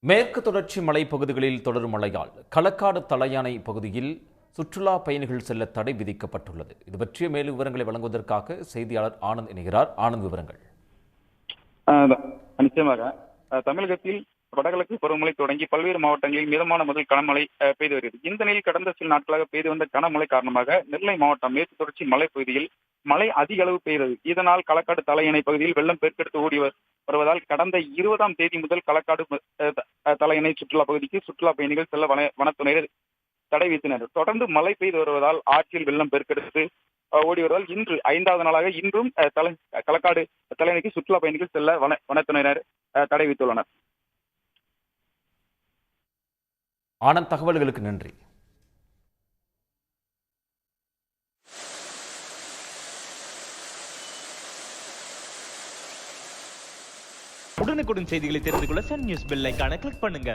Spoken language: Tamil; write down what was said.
மேற்கு தொடர்ச்சி மலைப்பகுதிகளில் தொடரும் மழையால் களக்காடு தலையானை பகுதியில் சுற்றுலா பயணிகள் செல்ல தடை விதிக்கப்பட்டுள்ளது. இது பற்றிய மேலும் விவரங்களை வழங்குவதற்காக செய்தியாளர் ஆனந்த் இணைகிறார். ஆனந்த், விவரங்கள். நிச்சயமாக தமிழகத்தில் வடகிழக்கு பருவமழை தொடங்கி பல்வேறு மாவட்டங்களில் மிதமான முதல் கனமழை பெய்து வருகிறது. இந்த நிலையில் கடந்த சில நாட்களாக பெய்து வந்த கனமழை காரணமாக நெல்லை மாவட்டம் மேற்கு தொடர்ச்சி மலைப்பகுதியில் மழை அதிக அளவு பெய்தது. இதனால் களக்காடு தலையணை பகுதியில் வெள்ளம் பெருக்கெடுத்து ஓடி வருவதால் கடந்த 20ஆம் தேதி முதல் களக்காடு தலையணை சுற்றுலா பகுதிக்கு சுற்றுலா பயணிகள் செல்ல வனத்துறையினர் தடை விதித்தனர். தொடர்ந்து மழை பெய்து வருவதால் ஆற்றில் வெள்ளம் பெருக்கெடுத்து ஓடி வருவதால் இன்று 5வது நாளாக இன்றும் களக்காடு தலையணைக்கு சுற்றுலா பயணிகள் செல்ல வனத்துறையினர் தடை விதித்துள்ளனர். ஆனந்த், தகவல்களுக்கு நன்றி. உடனுக்குடன் செய்திகளை தெரிந்து கொள்ள சன் நியூஸ் பெல் ஐகானை கிளிக் பண்ணுங்க.